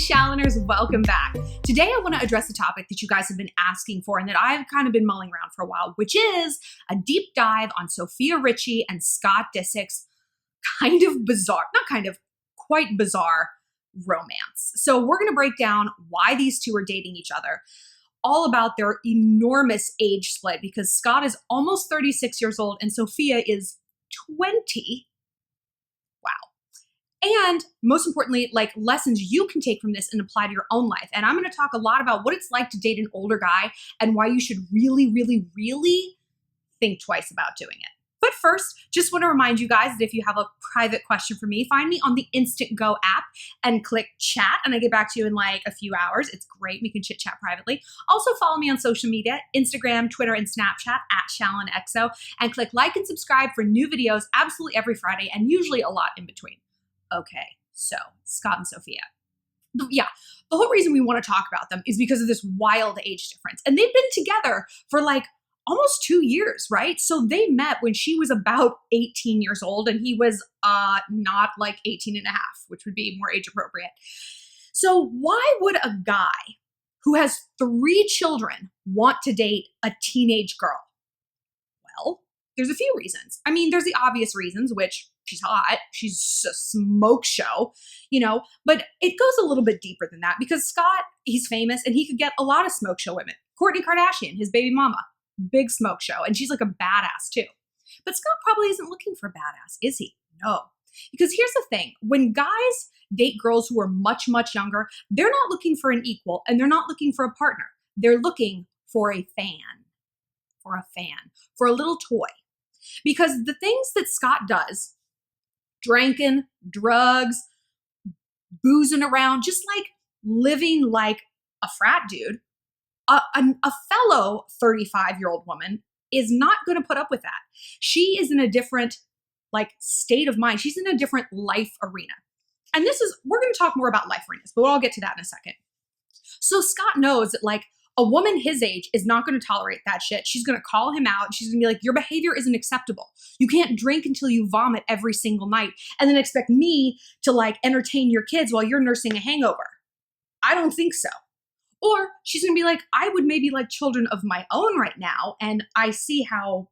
Shalloners, welcome back. Today I want to address a topic that you guys have been asking for and that I've kind of been mulling around for a while, which is a deep dive on Sofia Richie and Scott Disick's quite bizarre romance. So we're going to break down why these two are dating each other, all about their enormous age split, because Scott is almost 36 years old and Sofia is 20. And most importantly, like lessons you can take from this and apply to your own life. And I'm going to talk a lot about what it's like to date an older guy and why you should really think twice about doing it. But first, just want to remind you guys that if you have a private question for me, find me on the Instant Go app and click chat, and I get back to you in like a few hours. It's great. We can chit chat privately. Also follow me on social media, Instagram, Twitter, and Snapchat at ShallonXO, and click like and subscribe for new videos absolutely every Friday and usually a lot in between. Okay, so Scott and Sofia. The whole reason we want to talk about them is because of this wild age difference. And they've been together for like almost 2 years, right? So they met when she was about 18 years old and he was not like 18 and a half, which would be more age appropriate. So why would a guy who has 3 children want to date a teenage girl? Well, there's a few reasons. I mean, there's the obvious reasons, which she's hot, she's a smoke show, but it goes a little bit deeper than that because Scott, he's famous and he could get a lot of smoke show women. Kourtney Kardashian, his baby mama, big smoke show, and she's like a badass too. But Scott probably isn't looking for a badass, is he? No. Because here's the thing, when guys date girls who are much younger, they're not looking for an equal and they're not looking for a partner. They're looking for a fan, for a little toy. Because the things that Scott does, drinking, drugs, boozing around, just like living like a frat dude, a fellow 35-year-old woman is not going to put up with that. She is in a different state of mind. She's in a different life arena. And we're going to talk more about life arenas, but I'll get to that in a second. So Scott knows that a woman his age is not going to tolerate that shit. She's going to call him out. She's going to be like, your behavior isn't acceptable. You can't drink until you vomit every single night and then expect me to entertain your kids while you're nursing a hangover. I don't think so. Or she's going to be like, I would maybe like children of my own right now, and I see how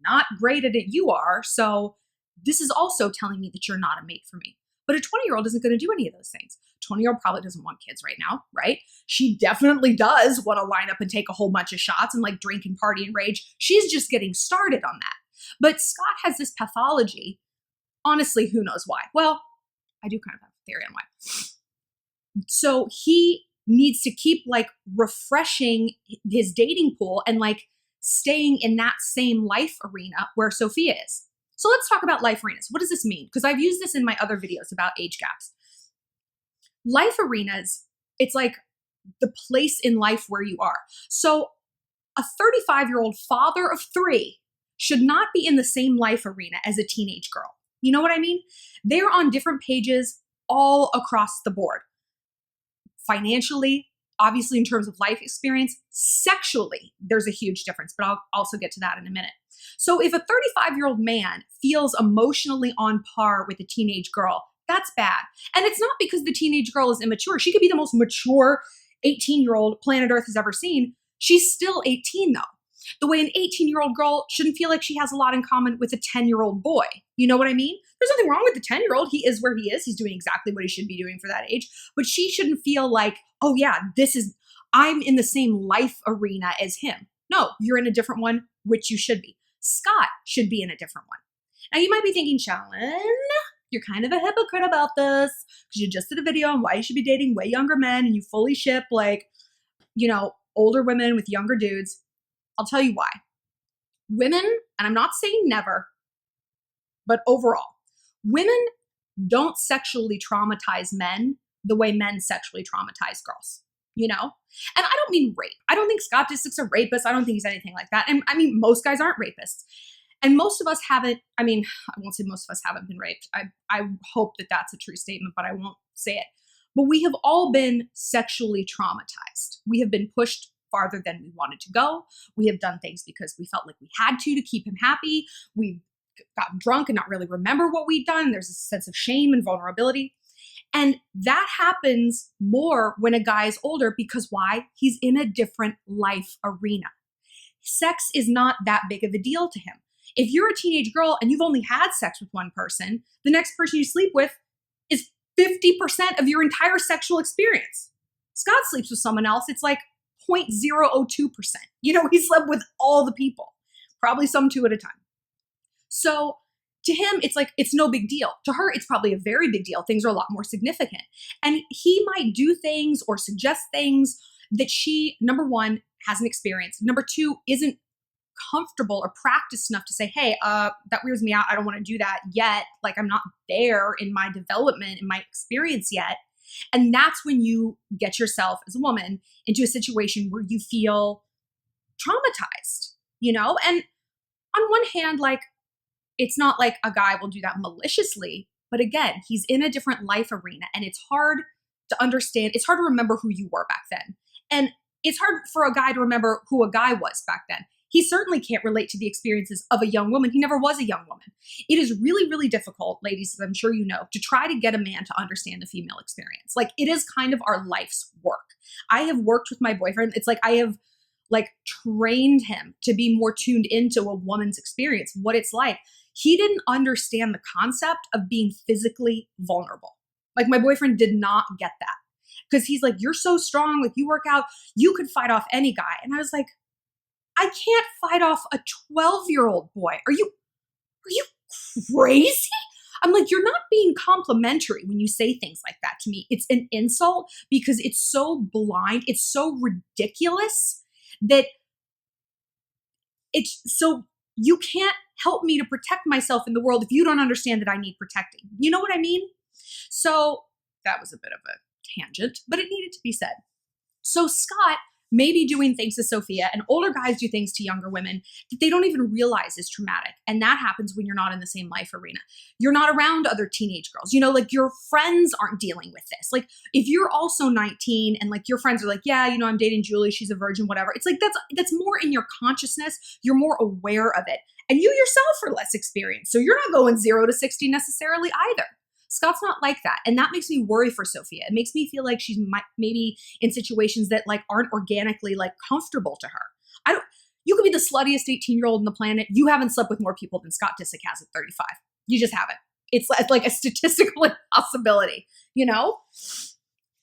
not great at it you are, so this is also telling me that you're not a mate for me. But a 20-year-old isn't going to do any of those things. 20-year-old probably doesn't want kids right now, right? She definitely does want to line up and take a whole bunch of shots and drink and party and rage. She's just getting started on that. But Scott has this pathology. Honestly, who knows why? Well, I do kind of have a theory on why. So he needs to keep refreshing his dating pool and staying in that same life arena where Sofia is. So let's talk about life arenas. What does this mean? Because I've used this in my other videos about age gaps. Life arenas, it's like the place in life where you are. So a 35-year-old father of 3 should not be in the same life arena as a teenage girl. You know what I mean? They're on different pages all across the board. Financially, obviously in terms of life experience, sexually, there's a huge difference, but I'll also get to that in a minute. So if a 35-year-old man feels emotionally on par with a teenage girl, that's bad. And it's not because the teenage girl is immature. She could be the most mature 18-year-old planet Earth has ever seen. She's still 18 though. The way an 18-year-old girl shouldn't feel like she has a lot in common with a 10-year-old boy. You know what I mean? There's nothing wrong with the 10-year-old. He is where he is. He's doing exactly what he should be doing for that age. But she shouldn't feel like, oh yeah, I'm in the same life arena as him. No, you're in a different one, which you should be. Scott should be in a different one. Now you might be thinking, Shallon, you're kind of a hypocrite about this because you just did a video on why you should be dating way younger men and you fully ship older women with younger dudes. I'll tell you why. Women, and I'm not saying never, but overall, women don't sexually traumatize men the way men sexually traumatize girls, And I don't mean rape. I don't think Scott Disick's a rapist. I don't think he's anything like that. And I mean, most guys aren't rapists. And most of us haven't, I won't say most of us haven't been raped. I hope that that's a true statement, but I won't say it. But we have all been sexually traumatized. We have been pushed farther than we wanted to go. We have done things because we felt like we had to keep him happy. We've gotten drunk and not really remember what we'd done. There's a sense of shame and vulnerability. And that happens more when a guy is older because why? He's in a different life arena. Sex is not that big of a deal to him. If you're a teenage girl and you've only had sex with one person, the next person you sleep with is 50% of your entire sexual experience. Scott sleeps with someone else, it's like 0.002%. You know, he slept with all the people, probably some 2 at a time. So to him, it's like, it's no big deal. To her, it's probably a very big deal. Things are a lot more significant. And he might do things or suggest things that she, number one, hasn't experienced. Number two, isn't comfortable or practiced enough to say, hey, that weirds me out. I don't want to do that yet. Like, I'm not there in my development, in my experience yet. And that's when you get yourself as a woman into a situation where you feel traumatized, you know? And on one hand, like, it's not like a guy will do that maliciously, but again, he's in a different life arena and it's hard to understand. It's hard to remember who you were back then. And it's hard for a guy to remember who a guy was back then. He certainly can't relate to the experiences of a young woman. He never was a young woman. It is really, really difficult, ladies, as I'm sure you know, to try to get a man to understand the female experience. Like, it is kind of our life's work. I have worked with my boyfriend. It's like I have like trained him to be more tuned into a woman's experience, what it's like. He didn't understand the concept of being physically vulnerable. Like, my boyfriend did not get that because he's like, you're so strong. Like, you work out, you could fight off any guy. And I was like, I can't fight off a 12-year-old boy. Are you crazy? I'm like, you're not being complimentary when you say things like that to me. It's an insult because it's so blind. It's so ridiculous that it's so you can't help me to protect myself in the world if you don't understand that I need protecting. You know what I mean? So that was a bit of a tangent, but it needed to be said. So Scott may be doing things to Sophia, and older guys do things to younger women that they don't even realize is traumatic. And that happens when you're not in the same life arena. You're not around other teenage girls. You know, like, your friends aren't dealing with this. Like, if you're also 19 and like your friends are like, yeah, you know, I'm dating Julie, she's a virgin, whatever. It's like, that's more in your consciousness. You're more aware of it. And you yourself are less experienced. So you're not going 0 to 60 necessarily either. Scott's not like that. And that makes me worry for Sophia. It makes me feel like she's maybe in situations that like aren't organically like comfortable to her. You could be the sluttiest 18-year-old on the planet. You haven't slept with more people than Scott Disick has at 35. You just haven't. It's like a statistical impossibility, you know?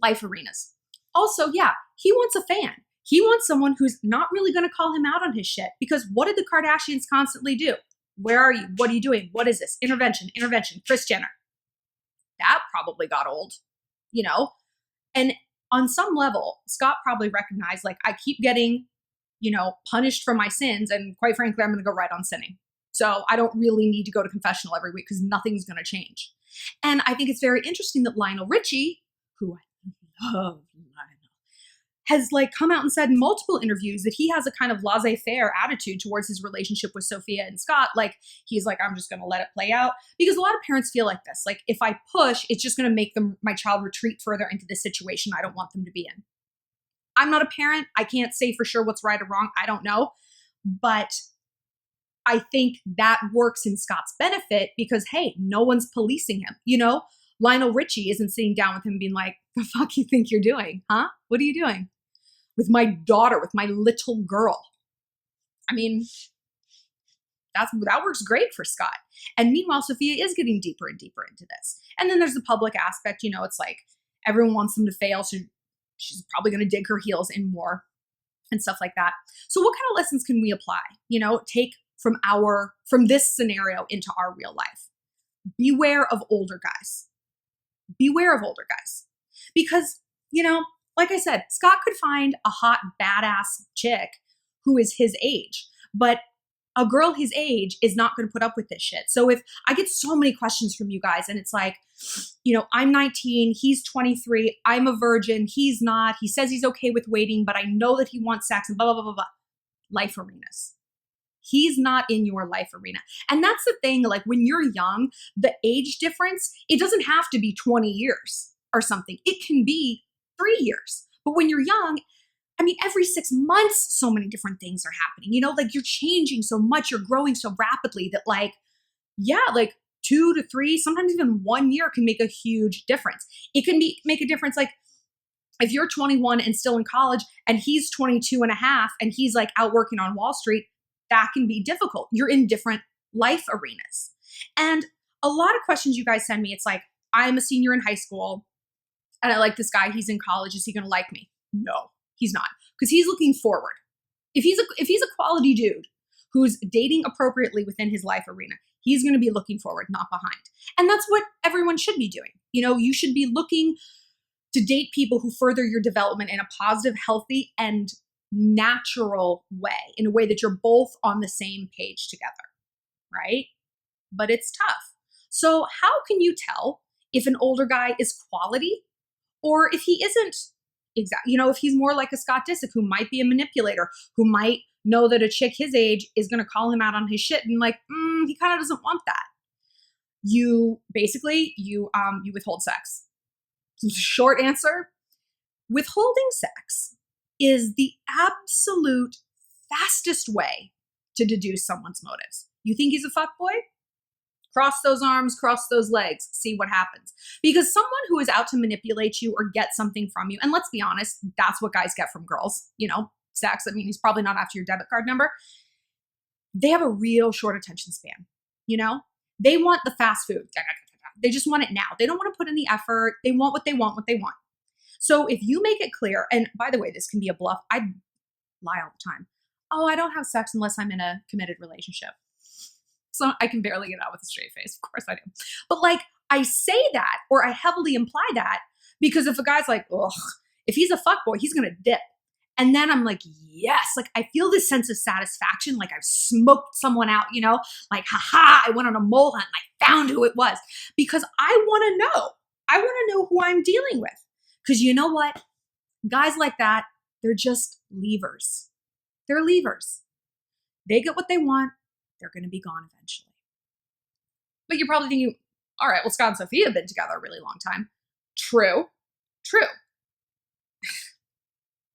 Life arenas. Also, yeah, he wants a fan. He wants someone who's not really going to call him out on his shit, because what did the Kardashians constantly do? Where are you? What are you doing? What is this? Intervention, Kris Jenner. That probably got old, you know? And on some level, Scott probably recognized, like, I keep getting, you know, punished for my sins. And quite frankly, I'm going to go right on sinning. So I don't really need to go to confessional every week because nothing's going to change. And I think it's very interesting that Lionel Richie, who I love Lionel, has like come out and said in multiple interviews that he has a kind of laissez-faire attitude towards his relationship with Sophia and Scott. Like, he's like, I'm just going to let it play out, because a lot of parents feel like this. Like, if I push, it's just going to make my child retreat further into this situation I don't want them to be in. I'm not a parent. I can't say for sure what's right or wrong. I don't know. But I think that works in Scott's benefit because, hey, no one's policing him. You know, Lionel Richie isn't sitting down with him being like, the fuck you think you're doing? Huh? What are you doing? With my daughter, with my little girl. I mean, that works great for Scott. And meanwhile, Sophia is getting deeper and deeper into this. And then there's the public aspect, you know, it's like everyone wants them to fail, so she's probably going to dig her heels in more and stuff like that. So what kind of lessons can we apply, you know, take from this scenario into our real life? Beware of older guys. Beware of older guys. Because, you know, like I said, Scott could find a hot, badass chick who is his age, but a girl his age is not going to put up with this shit. So if I get so many questions from you guys and it's like, you know, I'm 19, he's 23, I'm a virgin, he's not, he says he's okay with waiting, but I know that he wants sex and blah, blah, blah, blah, blah. Life arenas. He's not in your life arena. And that's the thing, like when you're young, the age difference, it doesn't have to be 20 years or something. It can be 3 years. But when you're young, I mean, every 6 months, so many different things are happening. You know, like you're changing so much, you're growing so rapidly that like, yeah, like 2 to 3, sometimes even 1 year can make a huge difference. It can make a difference. Like if you're 21 and still in college and he's 22 and a half and he's like out working on Wall Street, that can be difficult. You're in different life arenas. And a lot of questions you guys send me, it's like, I'm a senior in high school and I like this guy, he's in college, is he gonna like me? No, he's not, because he's looking forward. If he's a quality dude who's dating appropriately within his life arena, he's gonna be looking forward, not behind. And that's what everyone should be doing. You know, you should be looking to date people who further your development in a positive, healthy, and natural way, in a way that you're both on the same page together, right? But it's tough. So how can you tell if an older guy is quality or if he isn't? Exactly. You know, if he's more like a Scott Disick, who might be a manipulator, who might know that a chick his age is going to call him out on his shit and like, he kind of doesn't want that. You basically, you withhold sex. Short answer, withholding sex is the absolute fastest way to deduce someone's motives. You think he's a fuckboy? Cross those arms, cross those legs, see what happens. Because someone who is out to manipulate you or get something from you, and let's be honest, that's what guys get from girls, you know, sex. I mean, he's probably not after your debit card number. They have a real short attention span, you know? They want the fast food. They just want it now. They don't want to put in the effort. They want what they want, what they want. So if you make it clear, and by the way, this can be a bluff. I lie all the time. Oh, I don't have sex unless I'm in a committed relationship. So I can barely get out with a straight face. Of course I do. But like, I say that, or I heavily imply that, because if a guy's like, ugh, if he's a fuckboy, he's going to dip. And then I'm like, yes, like I feel this sense of satisfaction, like I've smoked someone out, you know, like, haha, I went on a mole hunt and I found who it was, because I want to know. I want to know who I'm dealing with. Because you know what? Guys like that, they're just levers. They're levers. They get what they want. They're going to be gone eventually. But you're probably thinking, all right, well, Scott and Sophia have been together a really long time. True.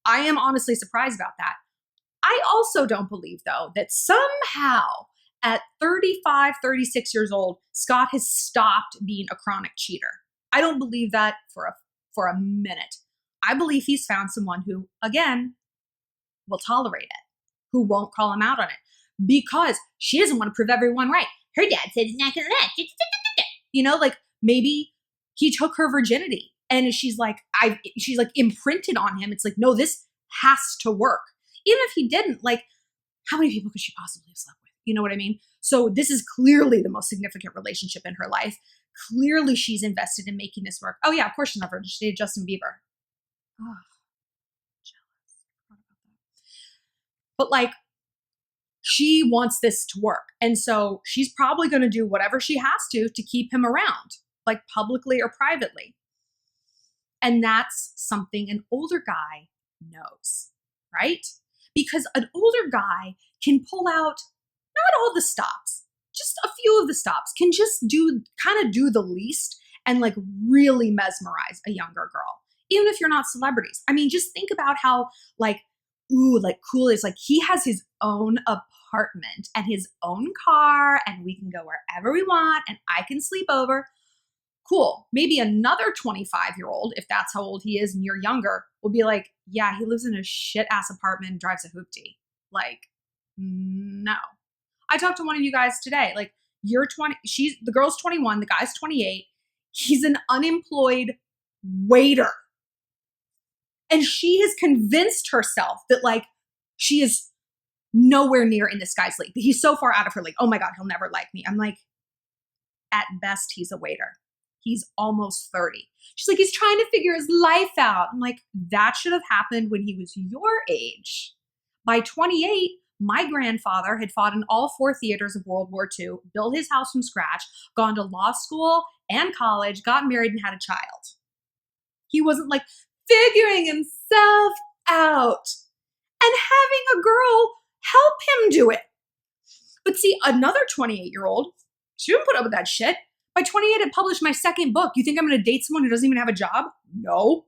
I am honestly surprised about that. I also don't believe, though, that somehow at 35, 36 years old, Scott has stopped being a chronic cheater. I don't believe that for a minute. I believe he's found someone who, again, will tolerate it, who won't call him out on it, because she doesn't want to prove everyone right. Her dad said he's not going to let. You know, like maybe he took her virginity. And she's like imprinted on him. It's like, no, this has to work. Even if he didn't, like, how many people could she possibly have slept with? You know what I mean? So this is clearly the most significant relationship in her life. Clearly she's invested in making this work. Oh yeah, of course she's not virgin. She dated Justin Bieber. Oh, jealous. But like, she wants this to work. And so she's probably going to do whatever she has to keep him around, like publicly or privately. And that's something an older guy knows, right? Because an older guy can pull out not all the stops, just a few of the stops, can just do the least and like really mesmerize a younger girl, even if you're not celebrities. I mean, just think about how like cool it is. Like he has his own apartment and his own car and we can go wherever we want and I can sleep over. Cool. Maybe another 25-year-old, if that's how old he is and you're younger, will be like, yeah, he lives in a shit ass apartment and drives a hoopty. Like, no. I talked to one of you guys today. Like, you're 20, the girl's 21, the guy's 28. He's an unemployed waiter. And she has convinced herself that like she is nowhere near in this guy's league. He's so far out of her league. Oh my God, he'll never like me. I'm like, at best, he's a waiter. He's almost 30. She's like, he's trying to figure his life out. I'm like, that should have happened when he was your age. By 28, my grandfather had fought in all 4 theaters of World War II, built his house from scratch, gone to law school and college, got married and had a child. He wasn't like figuring himself out and having a girl help him do it. But see, another 28-year-old, she didn't put up with that shit. By 28, I published my 2nd book. You think I'm going to date someone who doesn't even have a job? No.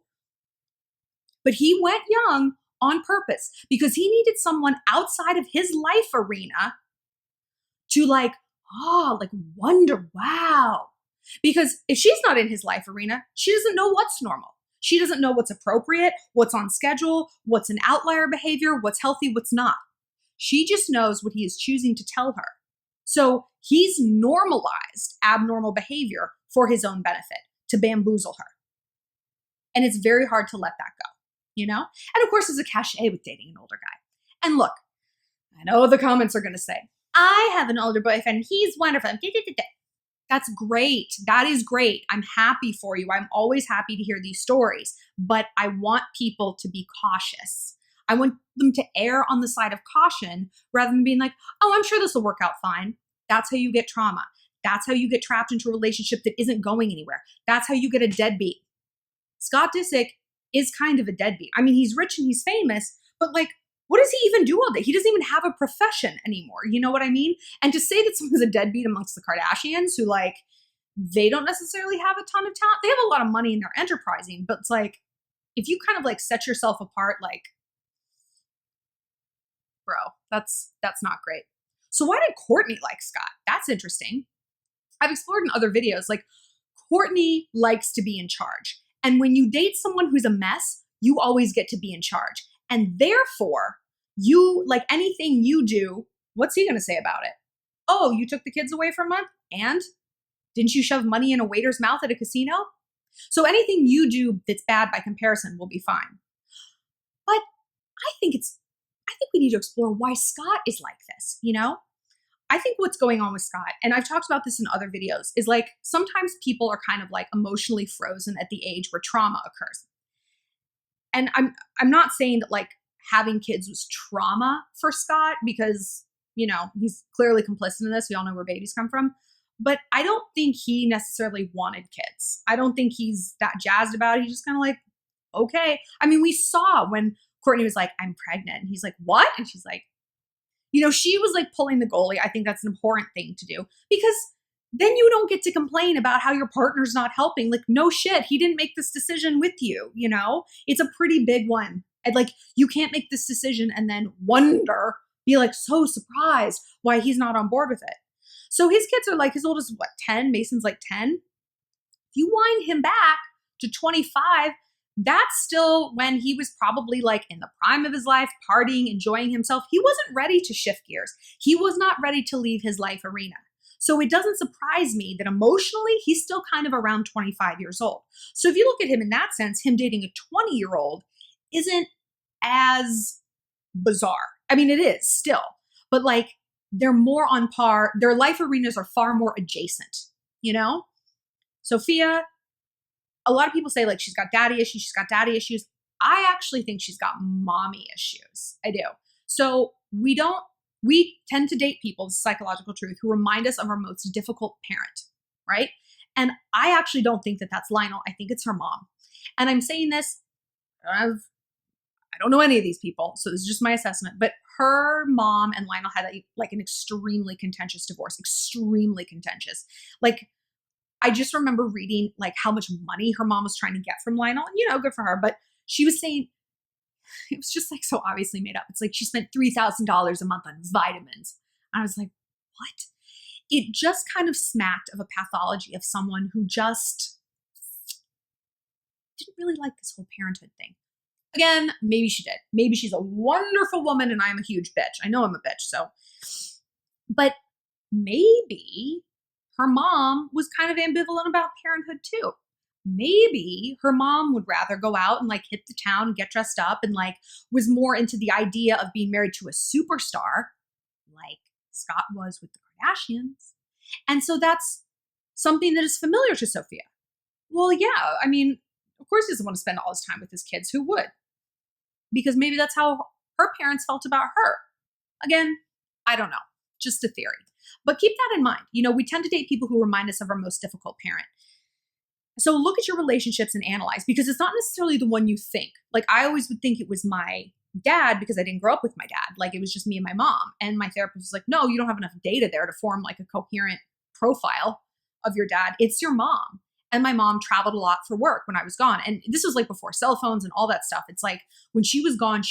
But he went young on purpose because he needed someone outside of his life arena to like like wonder, wow. Because if she's not in his life arena, she doesn't know what's normal. She doesn't know what's appropriate, what's on schedule, what's an outlier behavior, what's healthy, what's not. She just knows what he is choosing to tell her. So he's normalized abnormal behavior for his own benefit, to bamboozle her. And it's very hard to let that go, you know? And of course, there's a cachet with dating an older guy. And look, I know the comments are going to say, I have an older boyfriend. He's wonderful. That's great. That is great. I'm happy for you. I'm always happy to hear these stories, but I want people to be cautious. I want them to err on the side of caution rather than being like, oh, I'm sure this will work out fine. That's how you get trauma. That's how you get trapped into a relationship that isn't going anywhere. That's how you get a deadbeat. Scott Disick is kind of a deadbeat. I mean, he's rich and he's famous, but like, what does he even do all day? He doesn't even have a profession anymore. You know what I mean? And to say that someone's a deadbeat amongst the Kardashians who like, they don't necessarily have a ton of talent. They have a lot of money and they're enterprising, but it's like, if you kind of like set yourself apart, like, bro, that's not great. So why did Kourtney like Scott? That's interesting. I've explored in other videos, like Kourtney likes to be in charge. And when you date someone who's a mess, you always get to be in charge. And therefore, you, like anything you do, what's he going to say about it? Oh, you took the kids away for a month? And? Didn't you shove money in a waiter's mouth at a casino? So anything you do that's bad by comparison will be fine. But I think we need to explore why Scott is like this, you know? I think what's going on with Scott, and I've talked about this in other videos, is like sometimes people are kind of like emotionally frozen at the age where trauma occurs. And I'm not saying that like having kids was trauma for Scott because, you know, he's clearly complicit in this. We all know where babies come from. But I don't think he necessarily wanted kids. I don't think he's that jazzed about it. He's just kind of like, okay. I mean, we saw when Kourtney was like, I'm pregnant. And he's like, what? And she's like, you know, she was like pulling the goalie. I think that's an important thing to do because then you don't get to complain about how your partner's not helping. Like, no shit, he didn't make this decision with you, you know? It's a pretty big one. And like, you can't make this decision and then be like so surprised why he's not on board with it. So his kids are like, his oldest, what, 10? Mason's like 10. If you wind him back to 25, that's still when he was probably like in the prime of his life, partying, enjoying himself. He wasn't ready to shift gears. He was not ready to leave his life arena. So it doesn't surprise me that emotionally, he's still kind of around 25 years old. So if you look at him in that sense, him dating a 20-year-old isn't as bizarre. I mean, it is still, but like they're more on par. Their life arenas are far more adjacent, you know? Sophia, a lot of people say like she's got daddy issues, she's got daddy issues. I actually think she's got mommy issues. I do. So we tend to date people, this is psychological truth, who remind us of our most difficult parent, right? And I actually don't think that that's Lionel. I think it's her mom. And I'm saying this, I don't know any of these people, so this is just my assessment, but her mom and Lionel had like an extremely contentious divorce, extremely contentious. Like, I just remember reading like how much money her mom was trying to get from Lionel, and you know, good for her, but she was saying, it was just like so obviously made up. It's like she spent $3,000 a month on vitamins. I was like, what? It just kind of smacked of a pathology of someone who just didn't really like this whole parenthood thing. Again, maybe she did. Maybe she's a wonderful woman and I'm a huge bitch. I know I'm a bitch, so. But maybe her mom was kind of ambivalent about parenthood too. Maybe her mom would rather go out and like hit the town and get dressed up and like was more into the idea of being married to a superstar like Scott was with the Kardashians. And so that's something that is familiar to Sophia. Well, yeah, I mean, of course he doesn't want to spend all his time with his kids. Who would? Because maybe that's how her parents felt about her. Again, I don't know, just a theory. But keep that in mind. You know, we tend to date people who remind us of our most difficult parent. So look at your relationships and analyze, because it's not necessarily the one you think. Like I always would think it was my dad because I didn't grow up with my dad. Like it was just me and my mom. And my therapist was like, no, you don't have enough data there to form like a coherent profile of your dad. It's your mom. And my mom traveled a lot for work when I was gone. And this was like before cell phones and all that stuff. It's like when she was gone,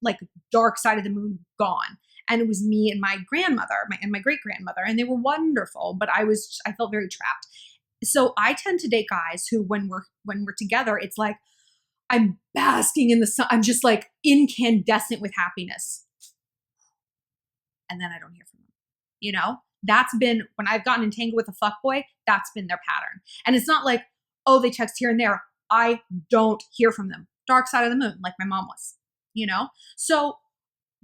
like dark side of the moon gone. And it was me and my grandmother and my great grandmother, and they were wonderful, but I felt very trapped. So I tend to date guys who, when we're together, it's like I'm basking in the sun. I'm just like incandescent with happiness. And then I don't hear from them. You know, that's been, when I've gotten entangled with a fuckboy, that's been their pattern. And it's not like, oh, they text here and there. I don't hear from them. Dark side of the moon, like my mom was, you know? So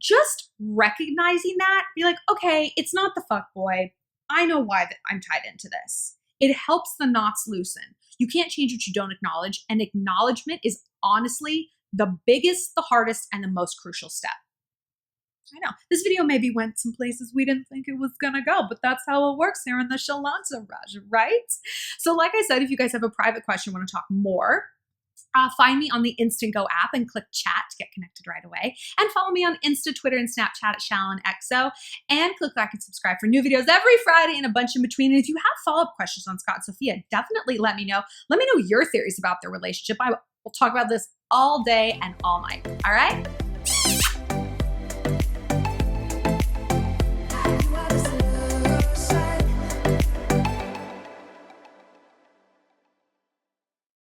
just recognizing that, be like, okay, it's not the fuckboy. I know why that I'm tied into this. It helps the knots loosen. You can't change what you don't acknowledge. And acknowledgement is honestly the biggest, the hardest, and the most crucial step. I know this video maybe went some places we didn't think it was gonna go, but that's how it works here in the Shallon Raj, right? So like I said, if you guys have a private question, want to talk more, find me on the Instant Go app and click chat to get connected right away. And follow me on Insta, Twitter, and Snapchat at ShallonXO. And click like and subscribe for new videos every Friday and a bunch in between. And if you have follow-up questions on Scott and Sophia, definitely let me know. Let me know your theories about their relationship. I will talk about this all day and all night. All right?